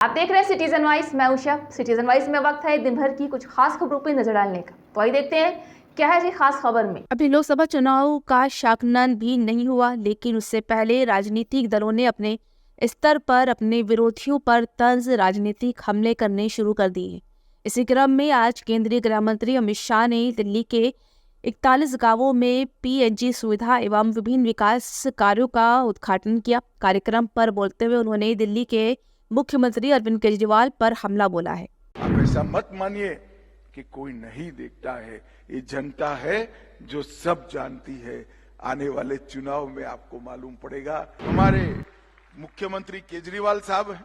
आप देख रहे हैं सिटीजन वाइज। मैं उषा। सिटीजन वाइज में वक्त है दिन भर की कुछ खास खबरों पर नजर डालने का। तो आइए देखते हैं क्या है जी खास खबर में। अभी लोकसभा चुनाव का शाकनान भी नहीं हुआ, लेकिन उससे पहले राजनीतिक दलों ने अपने स्तर पर अपने विरोधियों पर तंज राजनीतिक हमले करने शुरू कर दिए। इसी क्रम में आज केंद्रीय गृह मंत्री अमित शाह ने दिल्ली के 41 गांवों में पीएनजी सुविधा एवं विभिन्न विकास कार्यों का उद्घाटन किया। कार्यक्रम पर बोलते हुए उन्होंने दिल्ली के मुख्यमंत्री अरविंद केजरीवाल पर हमला बोला है। आप ऐसा मत मानिए कि कोई नहीं देखता है, ये जनता है जो सब जानती है। आने वाले चुनाव में आपको मालूम पड़ेगा। हमारे मुख्यमंत्री केजरीवाल साहब हैं,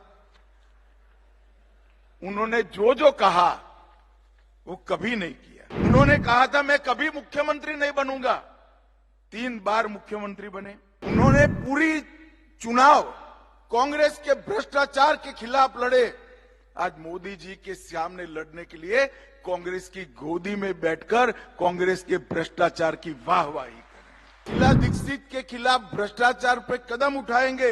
उन्होंने जो जो कहा वो कभी नहीं किया। उन्होंने कहा था मैं कभी मुख्यमंत्री नहीं बनूंगा, 3 बार मुख्यमंत्री बने। उन्होंने पूरी चुनाव कांग्रेस के भ्रष्टाचार के खिलाफ लड़े। आज मोदी जी के सामने लड़ने के लिए कांग्रेस की गोदी में बैठकर कांग्रेस के भ्रष्टाचार की वाहवाही करें। शीला दीक्षित के खिलाफ भ्रष्टाचार पे कदम उठाएंगे।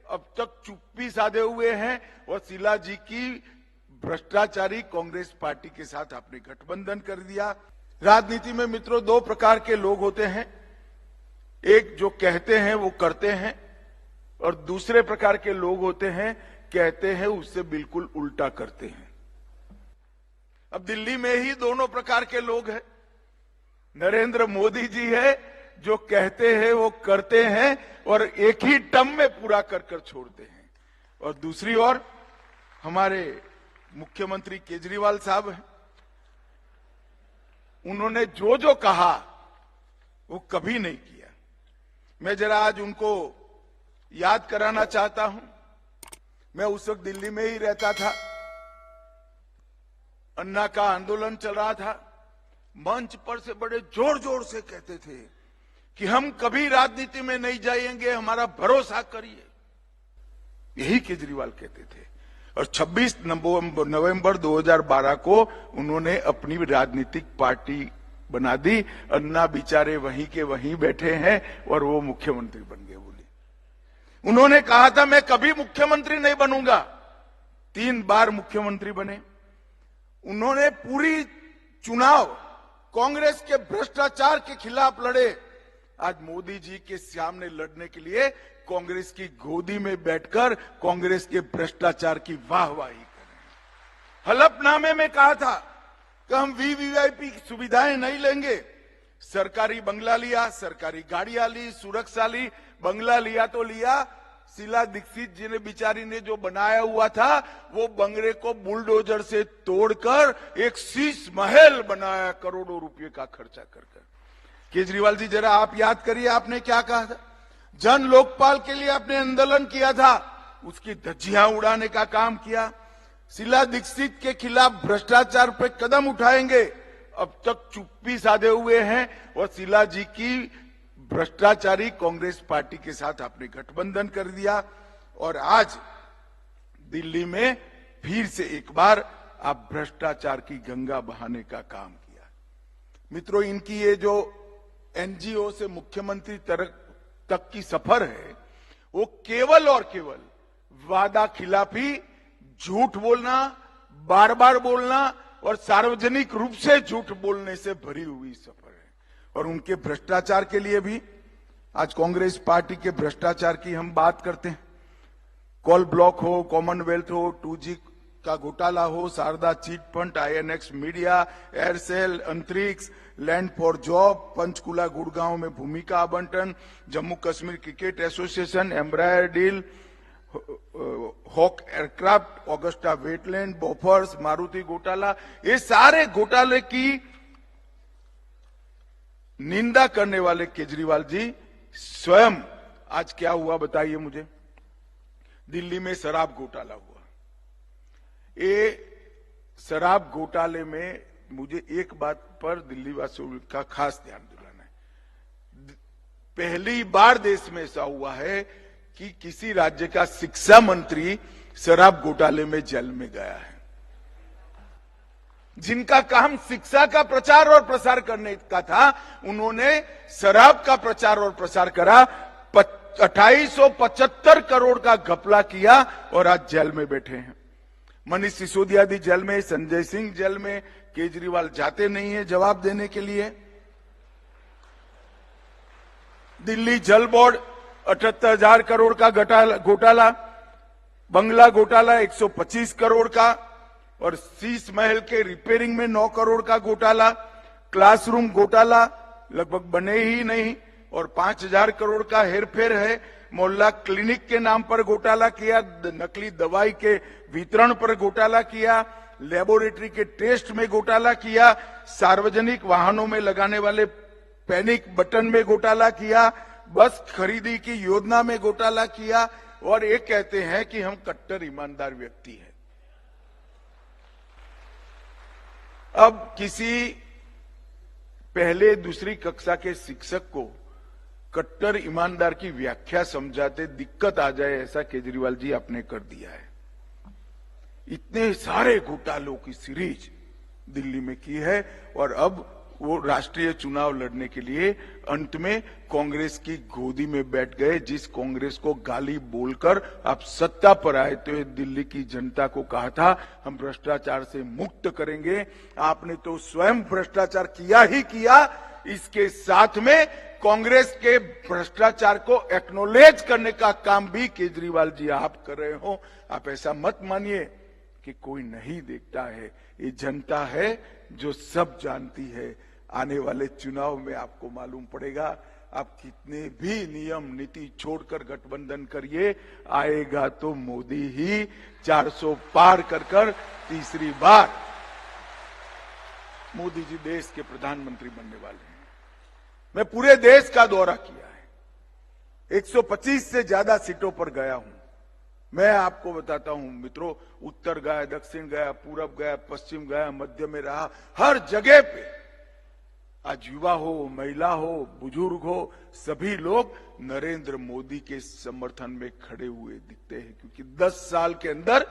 अब तक चुप्पी साधे हुए हैं और शीला जी की भ्रष्टाचारी कांग्रेस पार्टी के साथ आपने गठबंधन कर दिया। राजनीति में मित्रों 2 प्रकार के लोग होते हैं, एक जो कहते हैं वो करते हैं, और दूसरे प्रकार के लोग होते हैं कहते हैं उससे बिल्कुल उल्टा करते हैं। अब दिल्ली में ही दोनों प्रकार के लोग हैं। नरेंद्र मोदी जी है जो कहते हैं वो करते हैं और एक ही टर्म में पूरा कर कर छोड़ते हैं, और दूसरी ओर हमारे मुख्यमंत्री केजरीवाल साहब हैं, उन्होंने जो जो कहा वो कभी नहीं किया। मैं जरा आज उनको याद कराना चाहता हूं। मैं उस वक्त दिल्ली में ही रहता था, अन्ना का आंदोलन चल रहा था। मंच पर से बड़े जोर जोर से कहते थे कि हम कभी राजनीति में नहीं जाएंगे, हमारा भरोसा करिए। यही केजरीवाल कहते थे। और 26 नवंबर 2012 को उन्होंने अपनी राजनीतिक पार्टी बना दी। अन्ना बेचारे वहीं के वहीं बैठे हैं और वो मुख्यमंत्री बन गए। उन्होंने कहा था मैं कभी मुख्यमंत्री नहीं बनूंगा, 3 बार मुख्यमंत्री बने। उन्होंने पूरी चुनाव कांग्रेस के भ्रष्टाचार के खिलाफ लड़े। आज मोदी जी के सामने लड़ने के लिए कांग्रेस की गोदी में बैठकर कांग्रेस के भ्रष्टाचार की वाहवाही करें। हलफनामे में कहा था कि हम वीवीआईपी की सुविधाएं नहीं लेंगे। सरकारी बंगला लिया, सरकारी गाड़ियां ली, सुरक्षा ली। बंगला लिया तो लिया, शीला दीक्षित जी ने बिचारी ने जो बनाया हुआ था वो बंगले को बुलडोजर से तोड़कर एक शीश महल बनाया, करोड़ों रुपए का खर्चा कर कर। केजरीवाल जी जरा आप याद करिए, आपने क्या कहा था? जन लोकपाल के लिए आपने आंदोलन किया था, उसकी धज्जियां उड़ाने का काम किया। शीला दीक्षित के खिलाफ भ्रष्टाचार पे कदम उठाएंगे। अब तक चुप्पी साधे हुए हैं और शीला जी की भ्रष्टाचारी कांग्रेस पार्टी के साथ आपने गठबंधन कर दिया, और आज दिल्ली में फिर से एक बार आप भ्रष्टाचार की गंगा बहाने का काम किया। मित्रों, इनकी ये जो एनजीओ से मुख्यमंत्री तक की सफर है वो केवल और केवल वादा खिलाफी, झूठ बोलना, बार बार बोलना और सार्वजनिक रूप से झूठ बोलने से भरी हुई सफर है। और उनके भ्रष्टाचार के लिए भी आज कांग्रेस पार्टी के भ्रष्टाचार की हम बात करते हैं। कॉल ब्लॉक हो, कॉमनवेल्थ हो, 2G का घोटाला हो, Sharda chit fund, INX media, Aircel, Antariksh, land for job, Panchkula Gurgaon में भूमि का आवंटन, Jammu Kashmir cricket association, Embraer deal, Hawk aircraft, Agusta Westland, Bofors, Maruti घोटाला, ये सारे घोटाले की निंदा करने वाले केजरीवाल जी स्वयं आज क्या हुआ बताइए मुझे? दिल्ली में शराब घोटाला हुआ। ये शराब घोटाले में मुझे एक बात पर दिल्ली वासियों का खास ध्यान दिलाना है। पहली बार देश में ऐसा हुआ है कि किसी राज्य का शिक्षा मंत्री शराब घोटाले में जेल में गया है। जिनका काम शिक्षा का प्रचार और प्रसार करने का था, उन्होंने शराब का प्रचार और प्रसार करा। 2875 करोड़ का घपला किया और आज जेल में बैठे हैं। मनीष सिसोदिया भी जेल में, संजय सिंह जेल में, केजरीवाल जाते नहीं है जवाब देने के लिए। दिल्ली जल बोर्ड 78,000 करोड़ का घोटाला, बंगला घोटाला 125 करोड़ का, और शीश महल के रिपेयरिंग में 9 करोड़ का घोटाला, क्लासरूम घोटाला लगभग बने ही नहीं, और 5,000 करोड़ का हेरफेर है। मोहल्ला क्लिनिक के नाम पर घोटाला किया, नकली दवाई के वितरण पर घोटाला किया, लेबोरेटरी के टेस्ट में घोटाला किया, सार्वजनिक वाहनों में लगाने वाले पैनिक बटन में घोटाला किया, बस खरीदी की योजना में घोटाला किया, और ये कहते हैं कि हम कट्टर ईमानदार व्यक्ति हैं। अब किसी पहले दूसरी कक्षा के शिक्षक को कट्टर ईमानदार की व्याख्या समझाते दिक्कत आ जाए, ऐसा केजरीवाल जी आपने कर दिया है। इतने सारे घोटालों की सीरीज दिल्ली में की है, और अब वो राष्ट्रीय चुनाव लड़ने के लिए अंत में कांग्रेस की गोदी में बैठ गए। जिस कांग्रेस को गाली बोलकर आप सत्ता पर आए तो दिल्ली की जनता को कहा था हम भ्रष्टाचार से मुक्त करेंगे, आपने तो स्वयं भ्रष्टाचार किया ही किया। इसके साथ में कांग्रेस के भ्रष्टाचार को एक्नोलेज करने का काम भी केजरीवाल जी आप कर रहे हो। आप ऐसा मत मानिए कि कोई नहीं देखता है, ये जनता है जो सब जानती है। आने वाले चुनाव में आपको मालूम पड़ेगा, आप कितने भी नियम नीति छोड़कर गठबंधन करिए, आएगा तो मोदी ही 400 पार कर तीसरी बार मोदी जी देश के प्रधानमंत्री बनने वाले हैं। मैं पूरे देश का दौरा किया है, 125 से ज्यादा सीटों पर गया हूं। मैं आपको बताता हूं मित्रों, उत्तर गया, दक्षिण गया, पूरब गया, पश्चिम गया, मध्य में रहा, हर जगह पे आज युवा हो, महिला हो, बुजुर्ग हो, सभी लोग नरेंद्र मोदी के समर्थन में खड़े हुए दिखते हैं, क्योंकि 10 साल के अंदर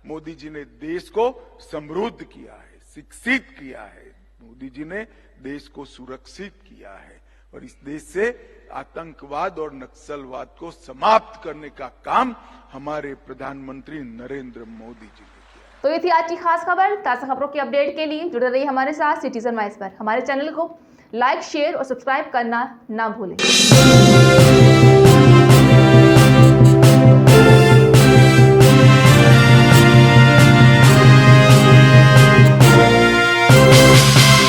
मोदी जी ने देश को समृद्ध किया है, शिक्षित किया है, मोदी जी ने देश को सुरक्षित किया है, और इस देश से आतंकवाद और नक्सलवाद को समाप्त करने का काम हमारे प्रधानमंत्री नरेंद्र मोदी जी ने किया है। तो ये थी आज की खास खबर। ताजा खबरों के अपडेट के लिए जुड़े रहिए हमारे साथ सिटीजन वाइस पर। हमारे चैनल को लाइक, शेयर और सब्सक्राइब करना ना भूलें।